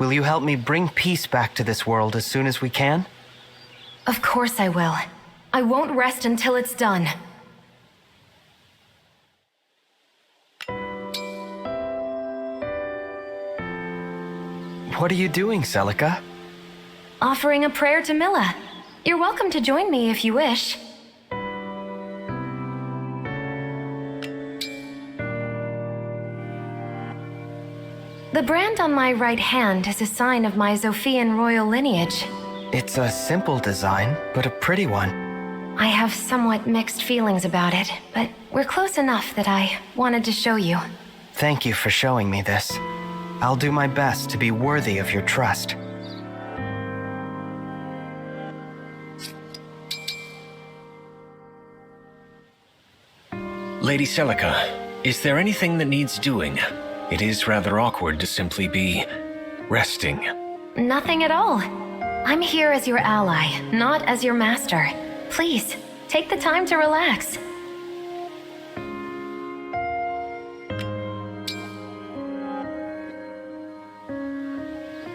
Will you help me bring peace back to this world as soon as we can? Of course I will. I won't rest until it's done. What are you doing, Celica? Offering a prayer to Milla. You're welcome to join me if you wish. The brand on my right hand is a sign of my Zophian royal lineage. It's a simple design, but a pretty one. I have somewhat mixed feelings about it, but we're close enough that I wanted to show you. Thank you for showing me this. I'll do my best to be worthy of your trust. Lady Celica, is there anything that needs doing? It is rather awkward to simply be resting. Nothing at all. I'm here as your ally, not as your master. Please, take the time to relax.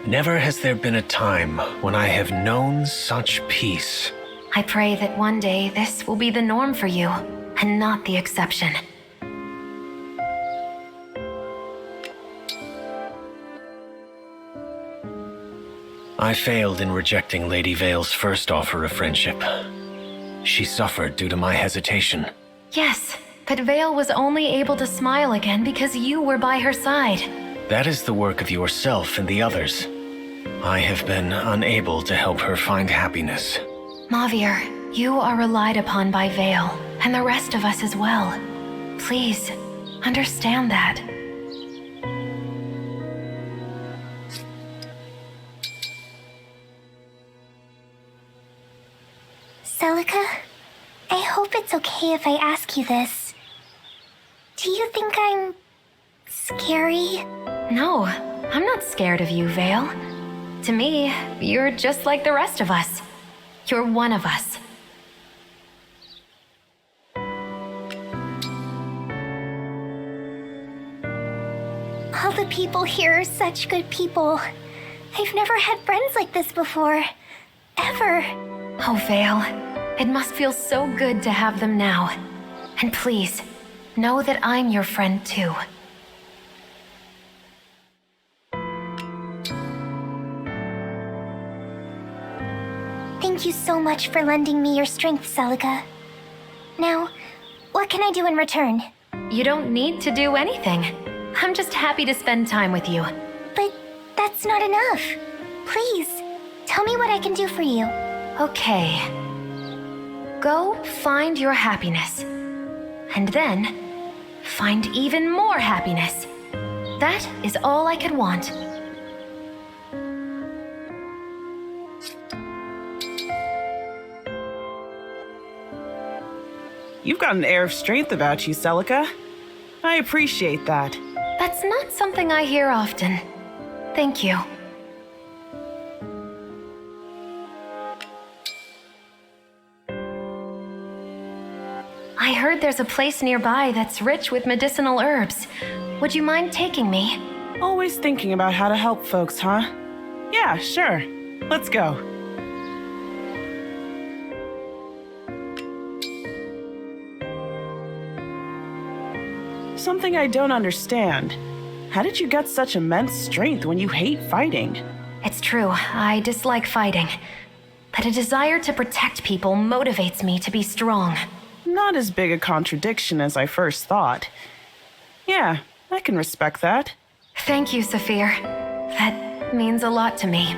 Never has there been a time when I have known such peace. I pray that one day this will be the norm for you, and not the exception. I failed in rejecting Lady Veyle's first offer of friendship. She suffered due to my hesitation. Yes, but Veyle was only able to smile again because you were by her side. That is the work of yourself and the others. I have been unable to help her find happiness. Mauvier, you are relied upon by Veyle, and the rest of us as well. Please, understand that. Celica, I hope it's okay if I ask you this. Do you think I'm scary? No, I'm not scared of you, Veyle. To me, you're just like the rest of us. You're one of us. All the people here are such good people. I've never had friends like this before. Ever. Oh, Veyle. It must feel so good to have them now. And please, know that I'm your friend too. Thank you so much for lending me your strength, Celica. Now, what can I do in return? You don't need to do anything. I'm just happy to spend time with you. But that's not enough. Please, tell me what I can do for you. Okay. Go find your happiness. And then, find even more happiness. That is all I could want. You've got an air of strength about you, Celica. I appreciate that. That's not something I hear often. Thank you. I heard there's a place nearby that's rich with medicinal herbs. Would you mind taking me? Always thinking about how to help folks, huh? Yeah, sure. Let's go. Something I don't understand. How did you get such immense strength when you hate fighting? It's true, I dislike fighting. But a desire to protect people motivates me to be strong. Not as big a contradiction as I first thought. Yeah, I can respect that. Thank you, Saphir. That means a lot to me.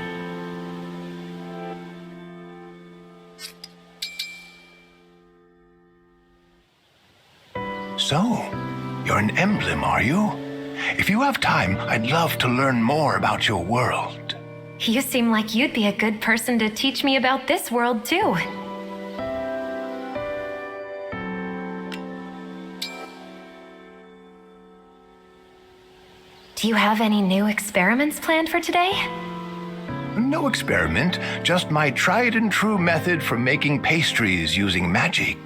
So, you're an emblem, are you? If you have time, I'd love to learn more about your world. You seem like you'd be a good person to teach me about this world, too. Do you have any new experiments planned for today? No experiment, just my tried and true method for making pastries using magic.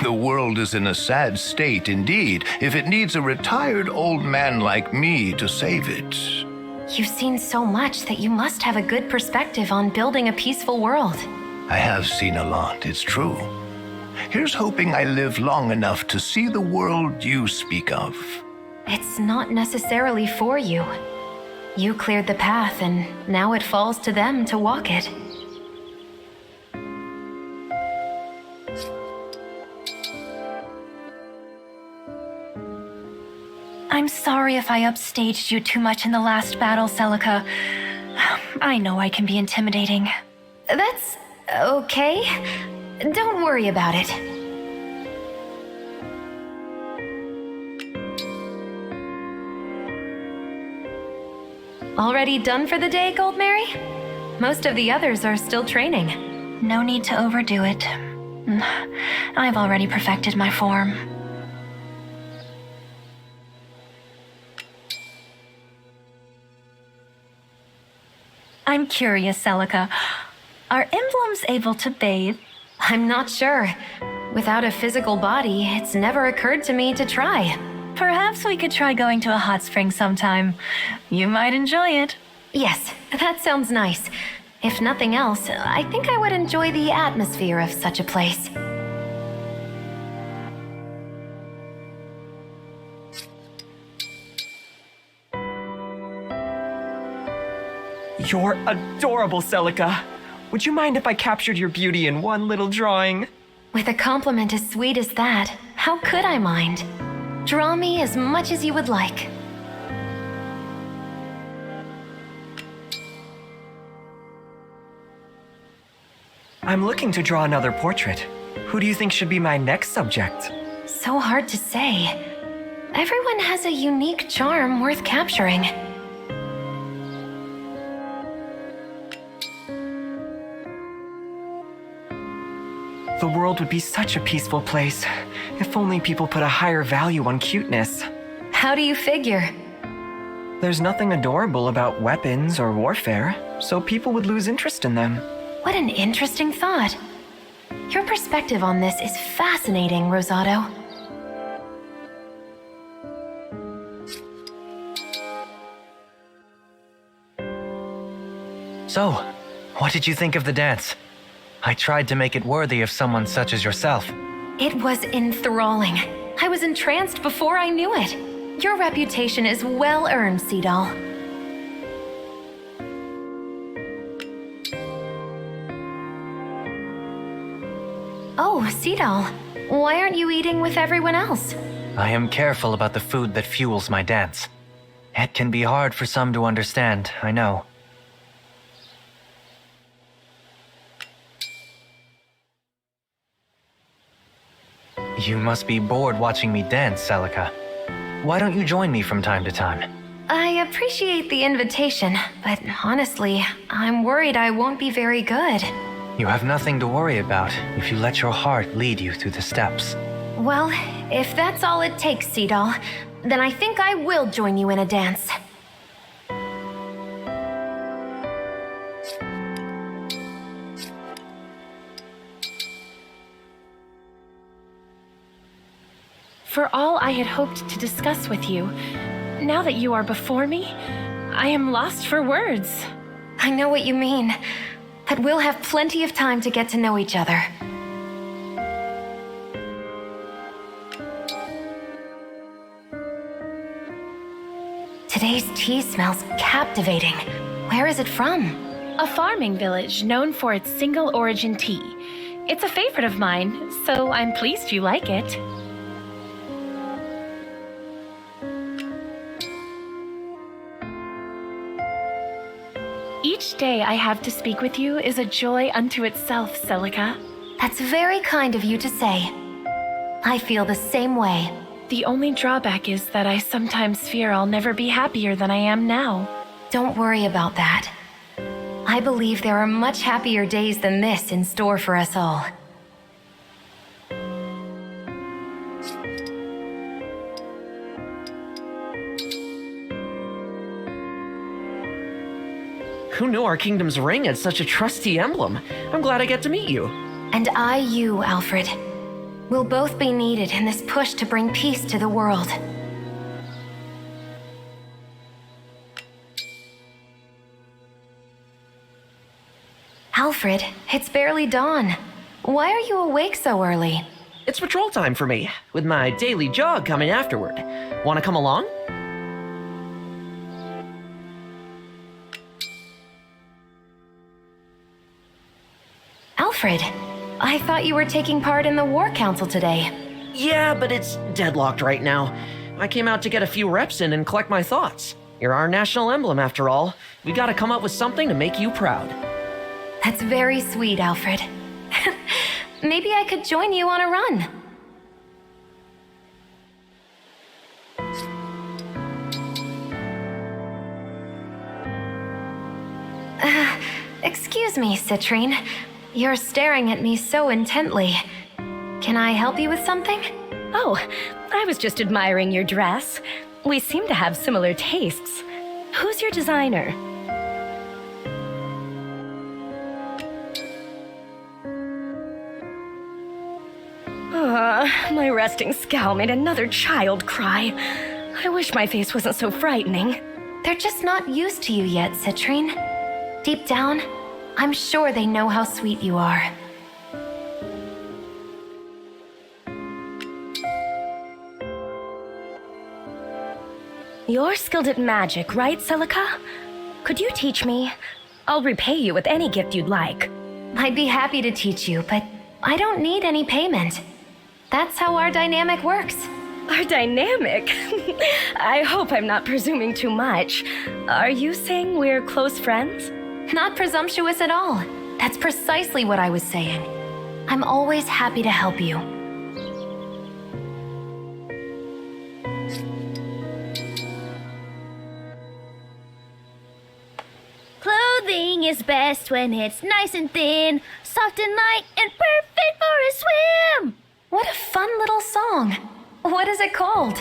The world is in a sad state indeed if it needs a retired old man like me to save it. You've seen so much that you must have a good perspective on building a peaceful world. I have seen a lot, it's true. Here's hoping I live long enough to see the world you speak of. It's not necessarily for you. You cleared the path, and now it falls to them to walk it. I'm sorry if I upstaged you too much in the last battle, Celica. I know I can be intimidating. That's okay. Don't worry about it. Already done for the day, Goldmary? Most of the others are still training. No need to overdo it. I've already perfected my form. I'm curious, Celica. Are emblems able to bathe? I'm not sure. Without a physical body, it's never occurred to me to try. Perhaps we could try going to a hot spring sometime. You might enjoy it. Yes, that sounds nice. If nothing else, I think I would enjoy the atmosphere of such a place. You're adorable, Celica. Would you mind if I captured your beauty in one little drawing? With a compliment as sweet as that, how could I mind? Draw me as much as you would like. I'm looking to draw another portrait. Who do you think should be my next subject? So hard to say. Everyone has a unique charm worth capturing. The world would be such a peaceful place if only people put a higher value on cuteness. How do you figure? There's nothing adorable about weapons or warfare, so people would lose interest in them. What an interesting thought. Your perspective on this is fascinating, Rosado. So, what did you think of the dance? I tried to make it worthy of someone such as yourself. It was enthralling. I was entranced before I knew it. Your reputation is well earned, Seadoll. Oh, Seadoll, why aren't you eating with everyone else? I am careful about the food that fuels my dance. It can be hard for some to understand, I know. You must be bored watching me dance, Celica. Why don't you join me from time to time? I appreciate the invitation, but honestly, I'm worried I won't be very good. You have nothing to worry about if you let your heart lead you through the steps. Well, if that's all it takes, Seadoll, then I think I will join you in a dance. For all I had hoped to discuss with you, now that you are before me, I am lost for words. I know what you mean, but we'll have plenty of time to get to know each other. Today's tea smells captivating. Where is it from? A farming village known for its single origin tea. It's a favorite of mine, so I'm pleased you like it. Each day I have to speak with you is a joy unto itself, Celica. That's very kind of you to say. I feel the same way. The only drawback is that I sometimes fear I'll never be happier than I am now. Don't worry about that. I believe there are much happier days than this in store for us all. Who knew our kingdom's ring had such a trusty emblem? I'm glad I get to meet you. And you, Alfred. We'll both be needed in this push to bring peace to the world. Alfred, it's barely dawn. Why are you awake so early? It's patrol time for me, with my daily jog coming afterward. Want to come along? Alfred, I thought you were taking part in the War Council today. Yeah, but it's deadlocked right now. I came out to get a few reps in and collect my thoughts. You're our national emblem, after all. We gotta come up with something to make you proud. That's very sweet, Alfred. Maybe I could join you on a run. Excuse me, Citrine. You're staring at me so intently. Can I help you with something? Oh, I was just admiring your dress. We seem to have similar tastes. Who's your designer? My resting scowl made another child cry. I wish my face wasn't so frightening. They're just not used to you yet, Citrine. Deep down, I'm sure they know how sweet you are. You're skilled at magic, right, Celica? Could you teach me? I'll repay you with any gift you'd like. I'd be happy to teach you, but I don't need any payment. That's how our dynamic works. Our dynamic? I hope I'm not presuming too much. Are you saying we're close friends? Not presumptuous at all. That's precisely what I was saying. I'm always happy to help you. Clothing is best when it's nice and thin, soft and light, and perfect for a swim. What a fun little song. What is it called?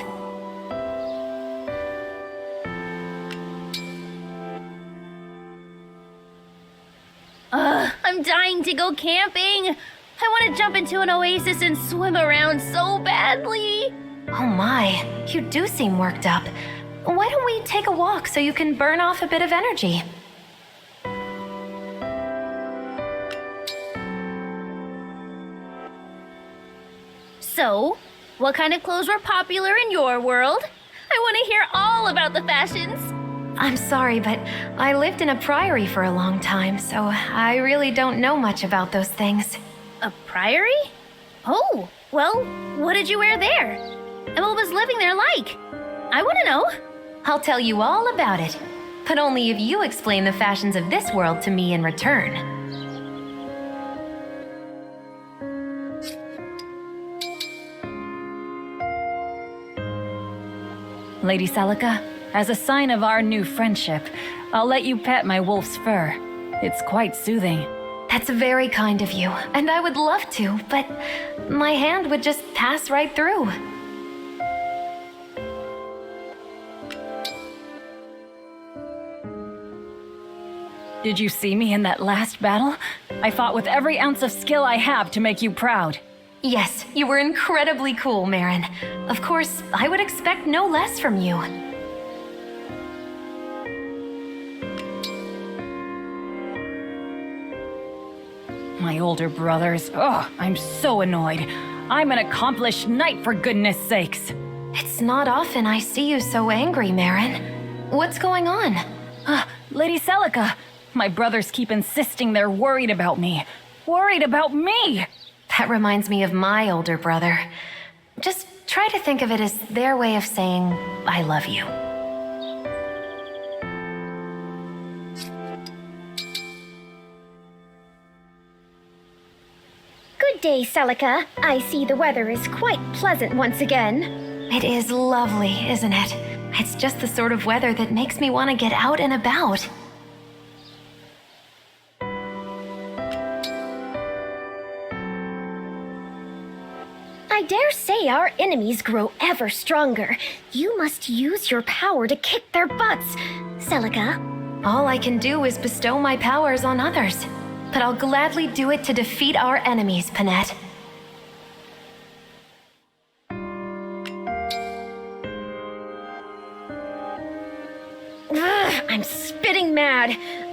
I'm dying to go camping. I want to jump into an oasis and swim around so badly. Oh my, you do seem worked up. Why don't we take a walk so you can burn off a bit of energy? So, what kind of clothes were popular in your world? I want to hear all about the fashions. I'm sorry, but I lived in a priory for a long time, so I really don't know much about those things. A priory? Oh, well, what did you wear there? And what was living there like? I want to know. I'll tell you all about it, but only if you explain the fashions of this world to me in return. Lady Celica, as a sign of our new friendship, I'll let you pet my wolf's fur. It's quite soothing. That's very kind of you, and I would love to, but my hand would just pass right through. Did you see me in that last battle? I fought with every ounce of skill I have to make you proud. Yes, you were incredibly cool, Marin. Of course, I would expect no less from you. My older brothers, I'm so annoyed. I'm an accomplished knight, for goodness sakes. It's not often I see you so angry, Marin. What's going on? Lady Celica, my brothers keep insisting they're worried about me. Worried about me! That reminds me of my older brother. Just try to think of it as their way of saying, I love you. Good day, Celica. I see the weather is quite pleasant once again. It is lovely, isn't it? It's just the sort of weather that makes me want to get out and about. I dare say our enemies grow ever stronger. You must use your power to kick their butts, Celica. All I can do is bestow my powers on others. But I'll gladly do it to defeat our enemies, Panette.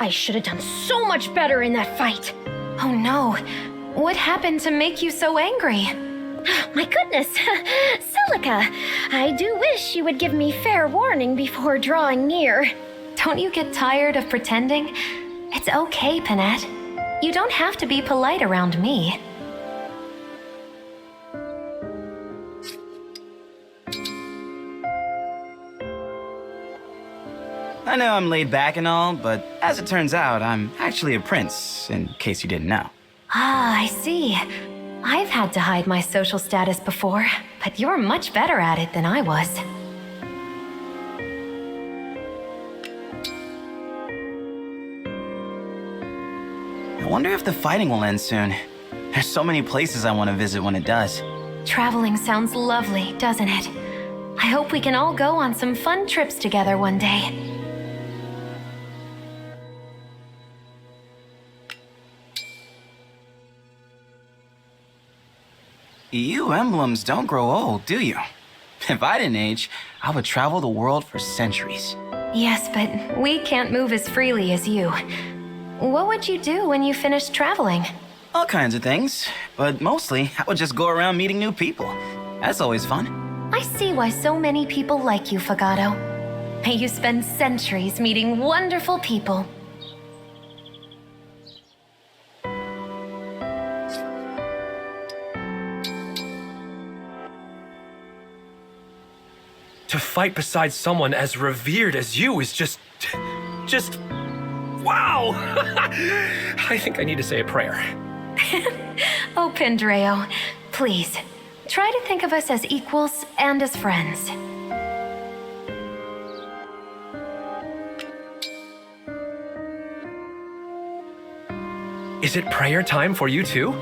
I should have done so much better in that fight. Oh no. What happened to make you so angry? My goodness, Celica, I do wish you would give me fair warning before drawing near. Don't you get tired of pretending? It's okay, Panette. You don't have to be polite around me. I know I'm laid back and all, but as it turns out, I'm actually a prince, in case you didn't know. Ah, I see. I've had to hide my social status before, but you're much better at it than I was. I wonder if the fighting will end soon. There's so many places I want to visit when it does. Traveling sounds lovely, doesn't it? I hope we can all go on some fun trips together one day. You emblems don't grow old, do you? If I didn't age, I would travel the world for centuries. Yes, but we can't move as freely as you. What would you do when you finished traveling? All kinds of things, but mostly I would just go around meeting new people. That's always fun. I see why so many people like you, Fagato. May you spend centuries meeting wonderful people. To fight beside someone as revered as you is just... wow! I think I need to say a prayer. Oh, Pendreo, please, try to think of us as equals and as friends. Is it prayer time for you too?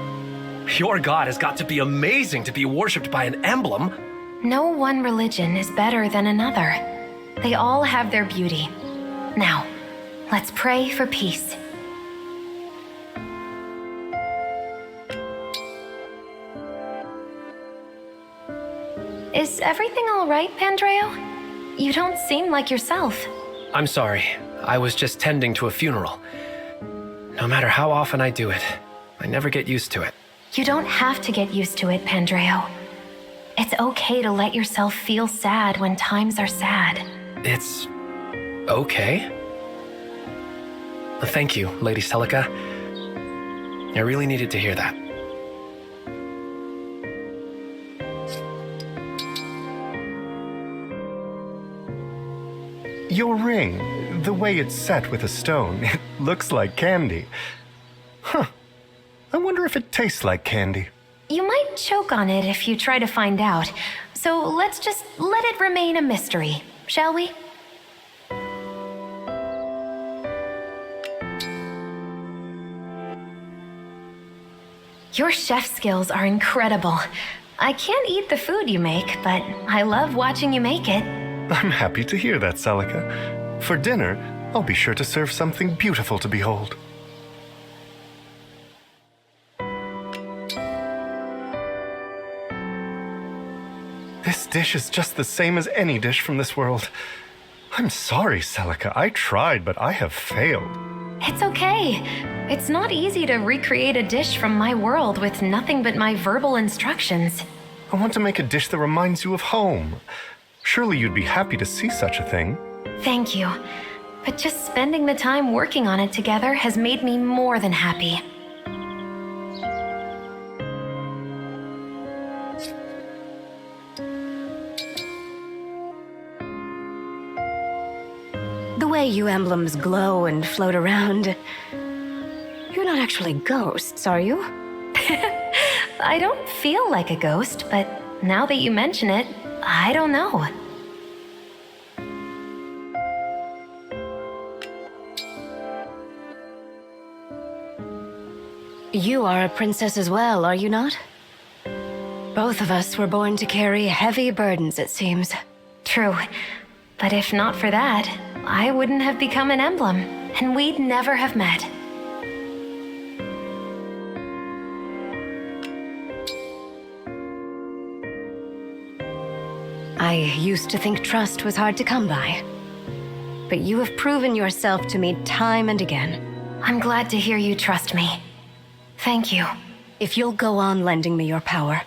Your god has got to be amazing to be worshipped by an emblem. No one religion is better than another. They all have their beauty. Now, let's pray for peace. Is everything all right, Pendreo? You don't seem like yourself. I'm sorry. I was just tending to a funeral. No matter how often I do it, I never get used to it. You don't have to get used to it, Pendreo. It's okay to let yourself feel sad when times are sad. It's... okay? Thank you, Lady Celica. I really needed to hear that. Your ring, the way it's set with a stone, it looks like candy. Huh. I wonder if it tastes like candy. You might choke on it if you try to find out. So let's just let it remain a mystery, shall we? Your chef skills are incredible. I can't eat the food you make, but I love watching you make it. I'm happy to hear that, Celica. For dinner, I'll be sure to serve something beautiful to behold. This dish is just the same as any dish from this world. I'm sorry, Celica. I tried, but I have failed. It's okay. It's not easy to recreate a dish from my world with nothing but my verbal instructions. I want to make a dish that reminds you of home. Surely you'd be happy to see such a thing. Thank you. But just spending the time working on it together has made me more than happy. The way you emblems glow and float around. You're not actually ghosts, are you? I don't feel like a ghost, but now that you mention it, I don't know. You are a princess as well, are you not? Both of us were born to carry heavy burdens, it seems. True. But if not for that, I wouldn't have become an emblem, and we'd never have met. I used to think trust was hard to come by. but you have proven yourself to me time and again. I'm glad to hear you trust me. Thank you. If you'll go on lending me your power,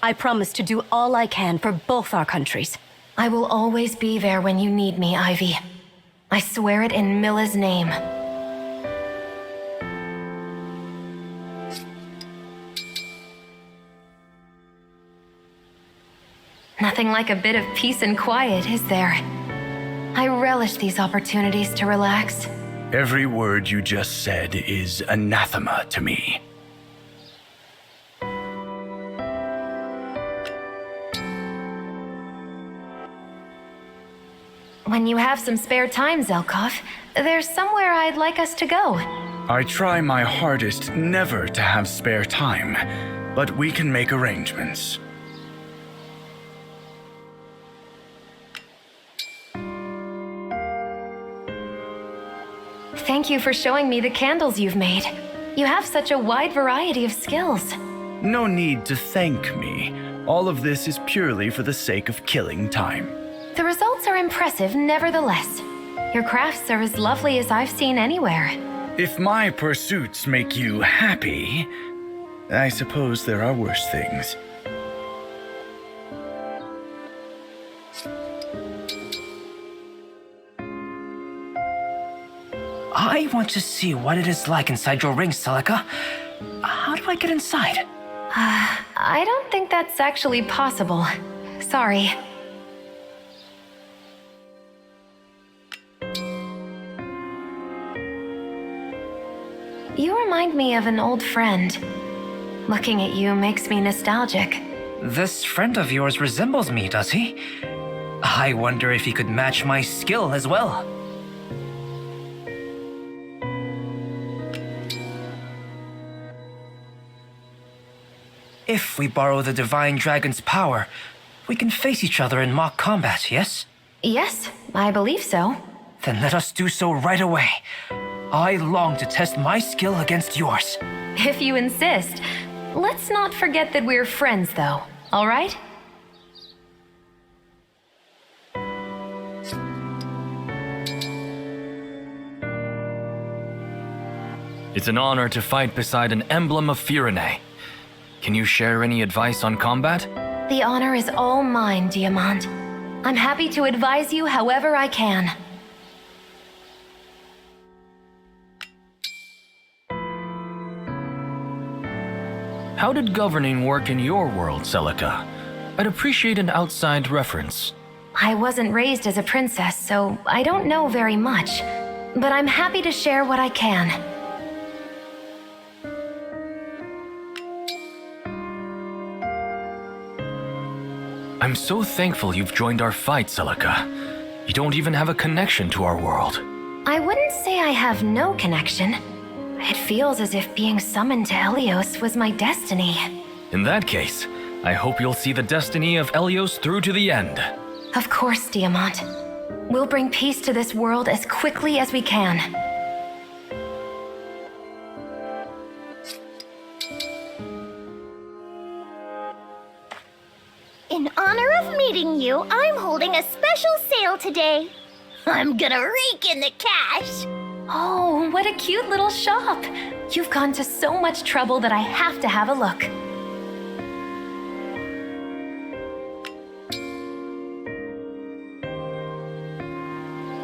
I promise to do all I can for both our countries. I will always be there when you need me, Ivy. I swear it in Milla's name. Nothing like a bit of peace and quiet, is there? I relish these opportunities to relax. Every word you just said is anathema to me. When you have some spare time, Zelkov, there's somewhere I'd like us to go. I try my hardest never to have spare time, but we can make arrangements. Thank you for showing me the candles you've made. You have such a wide variety of skills. No need to thank me. All of this is purely for the sake of killing time. The results are impressive nevertheless. Your crafts are as lovely as I've seen anywhere. If my pursuits make you happy, I suppose there are worse things. I want to see what it is like inside your ring, Celica. How do I get inside? I don't think that's actually possible. Sorry. You remind me of an old friend. Looking at you makes me nostalgic. This friend of yours resembles me, does he? I wonder if he could match my skill as well. If we borrow the Divine Dragon's power, we can face each other in mock combat, yes? Yes, I believe so. Then let us do so right away. I long to test my skill against yours. If you insist. Let's not forget that we're friends, though, all right? It's an honor to fight beside an emblem of Firene. Can you share any advice on combat? The honor is all mine, Diamant. I'm happy to advise you however I can. How did governing work in your world, Celica? I'd appreciate an outside reference. I wasn't raised as a princess, so I don't know very much. But I'm happy to share what I can. I'm so thankful you've joined our fight, Celica. You don't even have a connection to our world. I wouldn't say I have no connection. It feels as if being summoned to Helios was my destiny. In that case, I hope you'll see the destiny of Helios through to the end. Of course, Diamant. We'll bring peace to this world as quickly as we can. In honor of meeting you, I'm holding a special sale today. I'm gonna rake in the cash. Oh, what a cute little shop. You've gone to so much trouble that I have to have a look.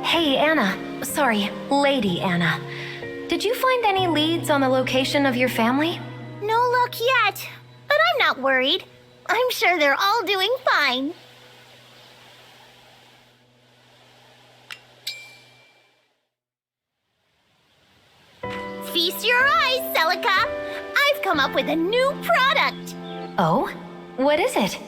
Hey, Anna. Sorry, Lady Anna. Did you find any leads on the location of your family? No luck yet, but I'm not worried. I'm sure they're all doing fine. Feast your eyes, Celica. I've come up with a new product. Oh? What is it?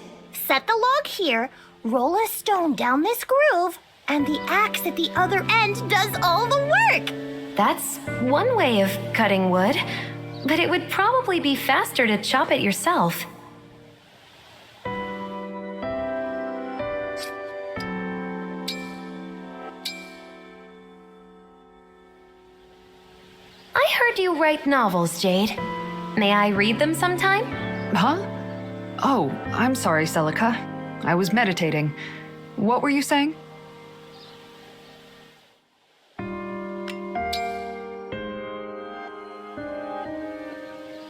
Set the log here, roll a stone down this groove, and the axe at the other end does all the work. That's one way of cutting wood, but it would probably be faster to chop it yourself. I heard you write novels, Jade. May I read them sometime? Huh? Oh, I'm sorry, Celica. I was meditating. What were you saying?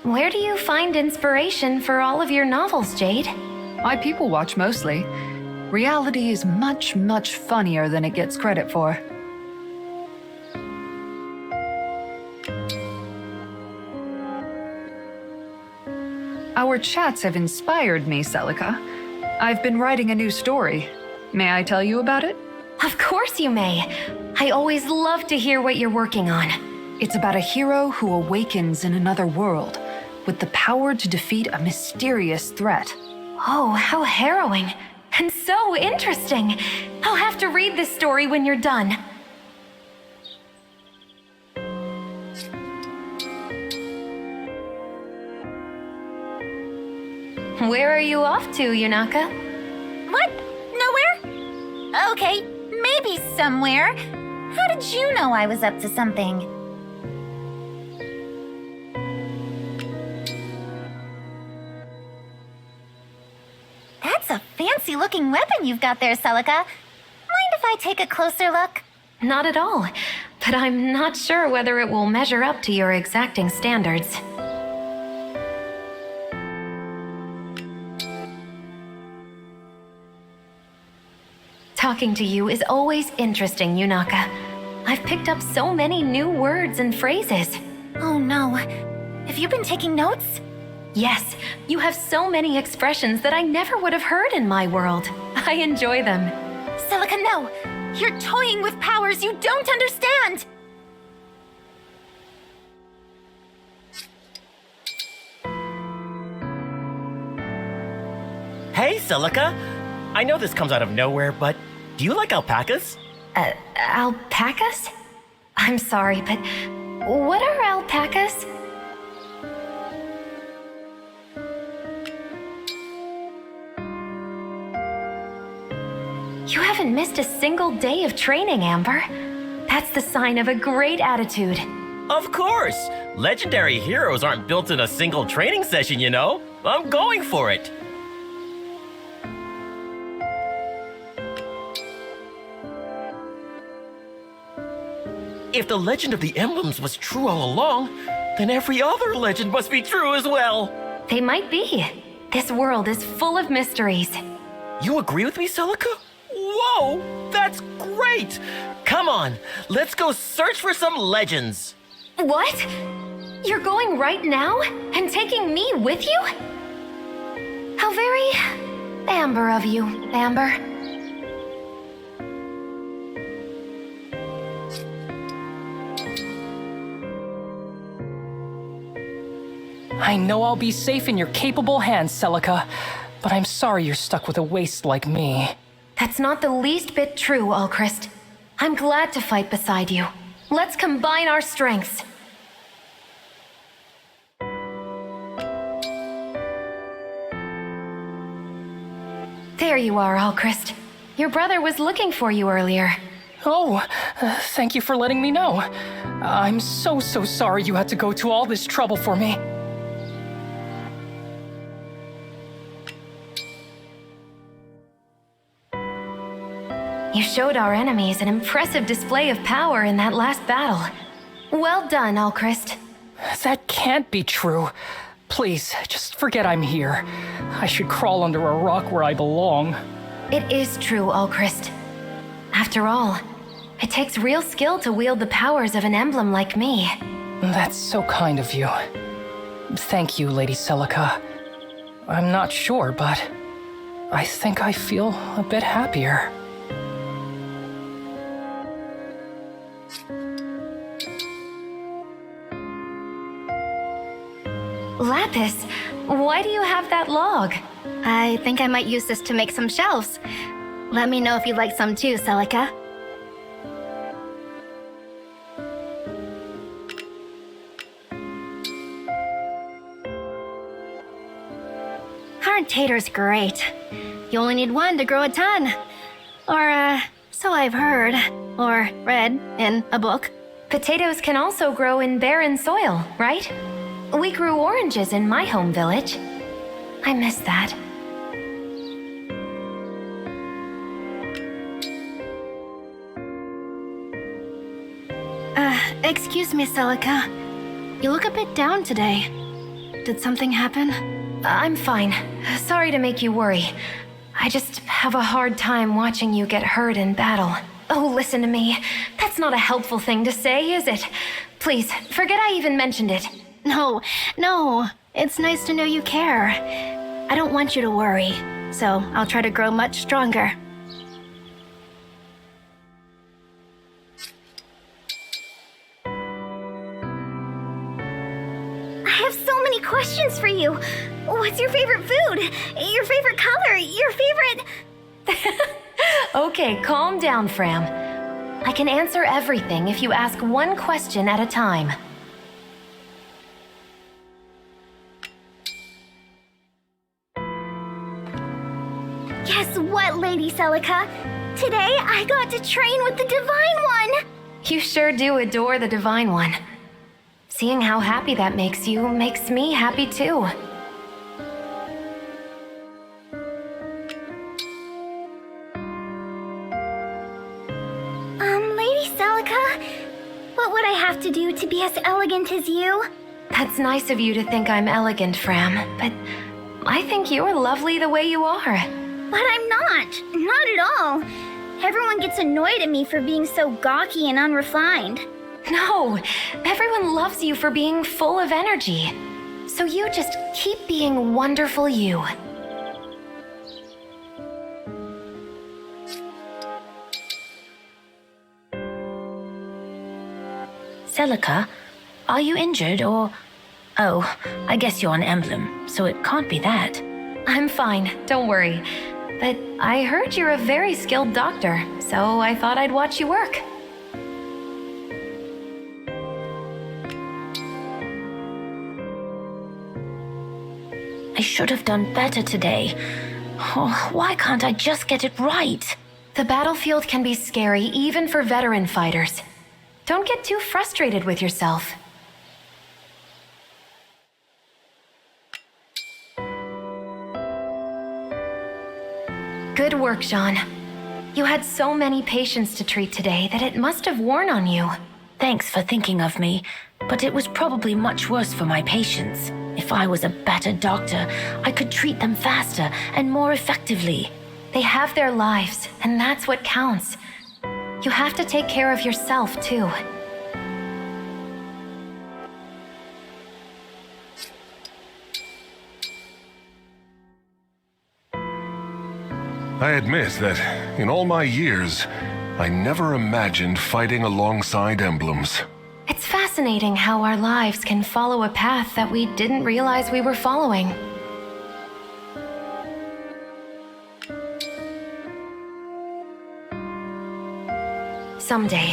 Where do you find inspiration for all of your novels, Jade? I people watch mostly. Reality is much, much funnier than it gets credit for. Our chats have inspired me, Celica. I've been writing a new story. May I tell you about it? Of course you may. I always love to hear what you're working on. It's about a hero who awakens in another world with the power to defeat a mysterious threat. Oh, how harrowing. And so interesting. I'll have to read this story when you're done. Where are you off to, Yunaka? What? Nowhere? Okay, maybe somewhere. How did you know I was up to something? That's a fancy-looking weapon you've got there, Celica. Mind if I take a closer look? Not at all, but I'm not sure whether it will measure up to your exacting standards. Talking to you is always interesting, Yunaka. I've picked up so many new words and phrases. Oh no. Have you been taking notes? Yes, you have so many expressions that I never would have heard in my world. I enjoy them. Celica, no! You're toying with powers you don't understand! Hey, Celica! I know this comes out of nowhere, but do you like alpacas? Alpacas? I'm sorry, but what are alpacas? You haven't missed a single day of training, Amber. That's the sign of a great attitude. Of course! Legendary heroes aren't built in a single training session, you know? I'm going for it! If the legend of the Emblems was true all along, then every other legend must be true as well! They might be. This world is full of mysteries. You agree with me, Celica? Whoa! That's great! Come on, let's go search for some legends! What? You're going right now? And taking me with you? How very Amber of you, Amber. I know I'll be safe in your capable hands, Celica, but I'm sorry you're stuck with a waste like me. That's not the least bit true, Alchrist. I'm glad to fight beside you. Let's combine our strengths. There you are, Alchrist. Your brother was looking for you earlier. Oh, thank you for letting me know. I'm so sorry you had to go to all this trouble for me. You showed our enemies an impressive display of power in that last battle. Well done, Alchrist. That can't be true. Please, just forget I'm here. I should crawl under a rock where I belong. It is true, Alchrist. After all, it takes real skill to wield the powers of an emblem like me. That's so kind of you. Thank you, Lady Celica. I'm not sure, but I think I feel a bit happier. Lapis, why do you have that log? I think I might use this to make some shelves. Let me know if you'd like some too, Celica. Aren't taters great? You only need one to grow a ton. Or, so I've heard. Or read in a book. Potatoes can also grow in barren soil, right? We grew oranges in my home village. I miss that. Excuse me, Celica. You look a bit down today. Did something happen? I'm fine. Sorry to make you worry. I just have a hard time watching you get hurt in battle. Oh, listen to me. That's not a helpful thing to say, is it? Please, forget I even mentioned it. No. It's nice to know you care. I don't want you to worry, so I'll try to grow much stronger. I have so many questions for you. What's your favorite food? Your favorite color? Your favorite... Okay, calm down, Fram. I can answer everything if you ask one question at a time. Guess what, Lady Celica? Today I got to train with the Divine One! You sure do adore the Divine One. Seeing how happy that makes you makes me happy too. Lady Celica, what would I have to do to be as elegant as you? That's nice of you to think I'm elegant, Fram, but I think you're lovely the way you are. But I'm not. Not at all. Everyone gets annoyed at me for being so gawky and unrefined. No, everyone loves you for being full of energy. So you just keep being wonderful you. Celica, are you injured or... Oh, I guess you're an emblem, so it can't be that. I'm fine, don't worry. But I heard you're a very skilled doctor, so I thought I'd watch you work. I should have done better today. Oh, why can't I just get it right? The battlefield can be scary even for veteran fighters. Don't get too frustrated with yourself. Good work, Jean. You had so many patients to treat today that it must have worn on you. Thanks for thinking of me, but it was probably much worse for my patients. If I was a better doctor, I could treat them faster and more effectively. They have their lives, and that's what counts. You have to take care of yourself, too. I admit that, in all my years, I never imagined fighting alongside Emblems. It's fascinating how our lives can follow a path that we didn't realize we were following. Someday,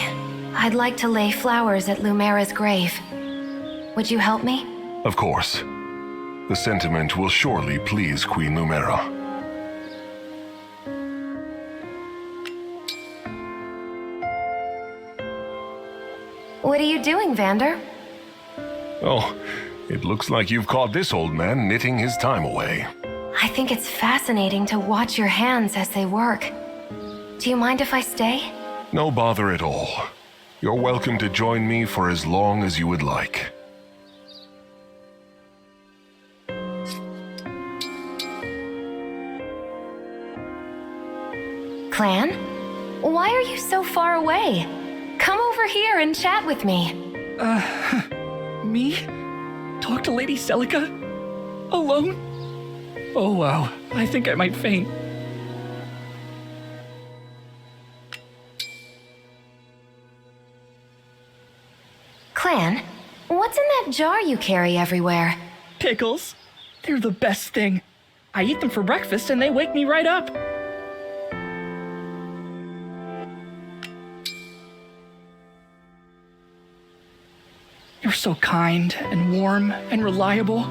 I'd like to lay flowers at Lumera's grave. Would you help me? Of course. The sentiment will surely please Queen Lumera. What are you doing, Vander? Oh, it looks like you've caught this old man knitting his time away. I think it's fascinating to watch your hands as they work. Do you mind if I stay? No bother at all. You're welcome to join me for as long as you would like. Clan? Why are you so far away? Come over here and chat with me. Me? Talk to Lady Celica? Alone? Oh wow, I think I might faint. Clan, what's in that jar you carry everywhere? Pickles. They're the best thing. I eat them for breakfast and they wake me right up. You're so kind and warm and reliable.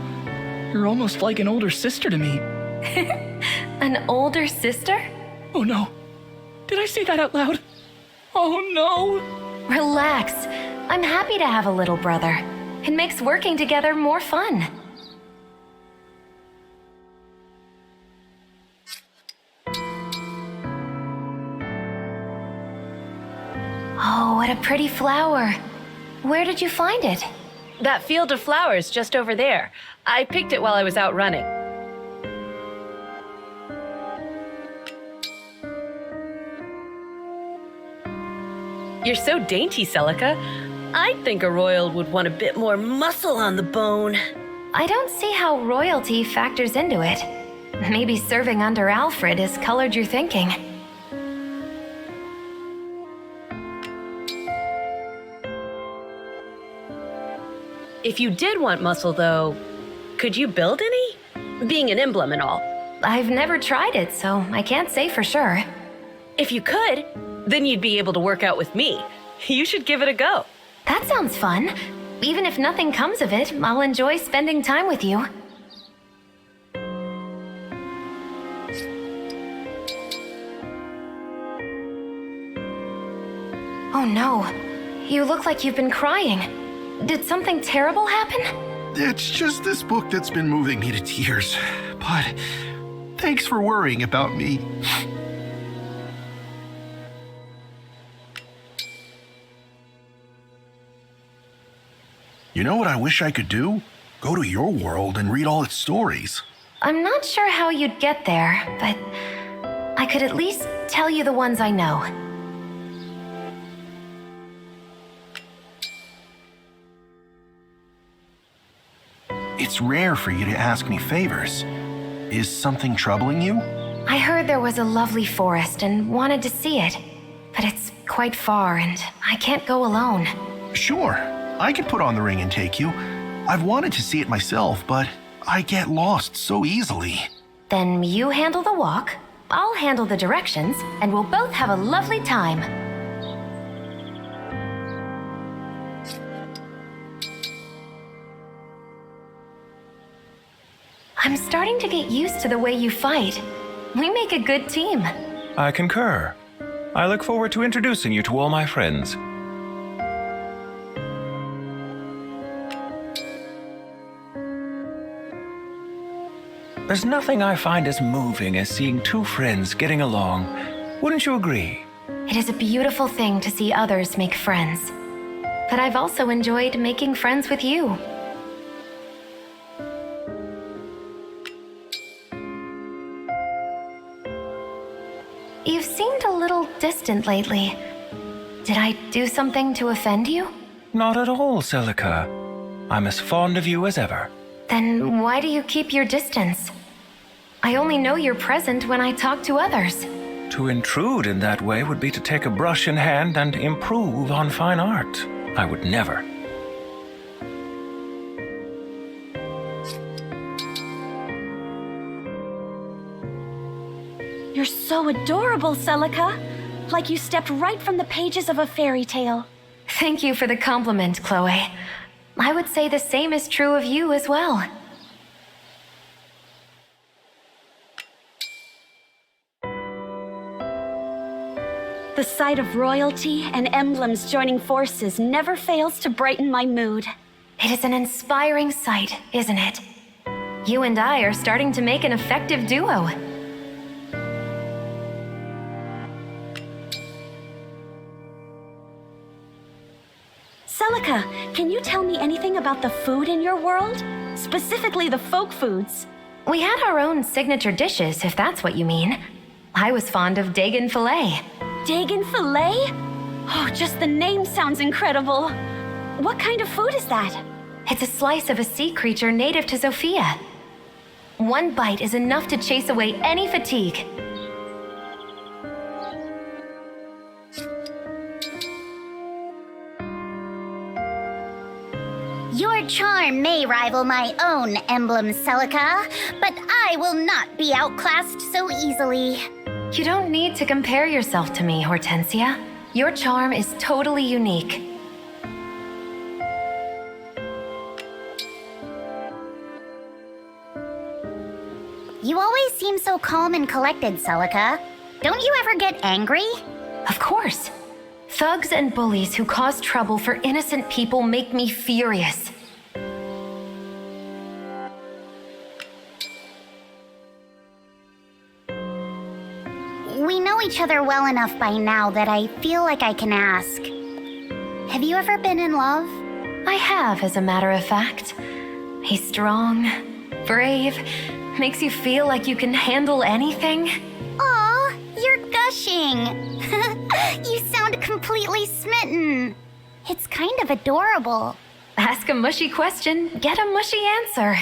You're almost like an older sister to me. An older sister? Oh no. Did I say that out loud? Oh no. Relax. I'm happy to have a little brother. It makes working together more fun. Oh, what a pretty flower. Where did you find it? That field of flowers just over there. I picked it while I was out running. You're so dainty, Celica. I think a royal would want a bit more muscle on the bone. I don't see how royalty factors into it. Maybe serving under Alfred has colored your thinking. If you did want muscle, though, could you build any? Being an emblem and all. I've never tried it, so I can't say for sure. If you could, then you'd be able to work out with me. You should give it a go. That sounds fun. Even if nothing comes of it, I'll enjoy spending time with you. Oh no. You look like you've been crying. Did something terrible happen? It's just this book that's been moving me to tears. But thanks for worrying about me. You know what I wish I could do? Go to your world and read all its stories. I'm not sure how you'd get there, but I could at least tell you the ones I know. It's rare for you to ask me favors. Is something troubling you? I heard there was a lovely forest and wanted to see it, but it's quite far and I can't go alone. Sure, I could put on the ring and take you. I've wanted to see it myself, but I get lost so easily. Then you handle the walk, I'll handle the directions, and we'll both have a lovely time. I'm starting to get used to the way you fight. We make a good team. I concur. I look forward to introducing you to all my friends. There's nothing I find as moving as seeing two friends getting along. Wouldn't you agree? It is a beautiful thing to see others make friends. But I've also enjoyed making friends with you. You've seemed a little distant lately. Did I do something to offend you? Not at all, Celica. I'm as fond of you as ever. Then why do you keep your distance? I only know you're present when I talk to others. To intrude in that way would be to take a brush in hand and improve on fine art. I would never. You're so adorable, Celica. Like you stepped right from the pages of a fairy tale. Thank you for the compliment, Chloe. I would say the same is true of you as well. The sight of royalty and emblems joining forces never fails to brighten my mood. It is an inspiring sight, isn't it? You and I are starting to make an effective duo. Celica, can you tell me anything about the food in your world? Specifically the folk foods. We had our own signature dishes, if that's what you mean. I was fond of Dagon filet. Dagon filet? Oh, just the name sounds incredible. What kind of food is that? It's a slice of a sea creature native to Sophia. One bite is enough to chase away any fatigue. Your charm may rival my own emblem, Celica, but I will not be outclassed so easily. You don't need to compare yourself to me, Hortensia. Your charm is totally unique. You always seem so calm and collected, Celica. Don't you ever get angry? Of course. Thugs and bullies who cause trouble for innocent people make me furious. We know each other well enough by now that I feel like I can ask. Have you ever been in love? I have, as a matter of fact. He's strong, brave, makes you feel like you can handle anything. Aw, you're gushing. You sound completely smitten. It's kind of adorable. Ask a mushy question, get a mushy answer.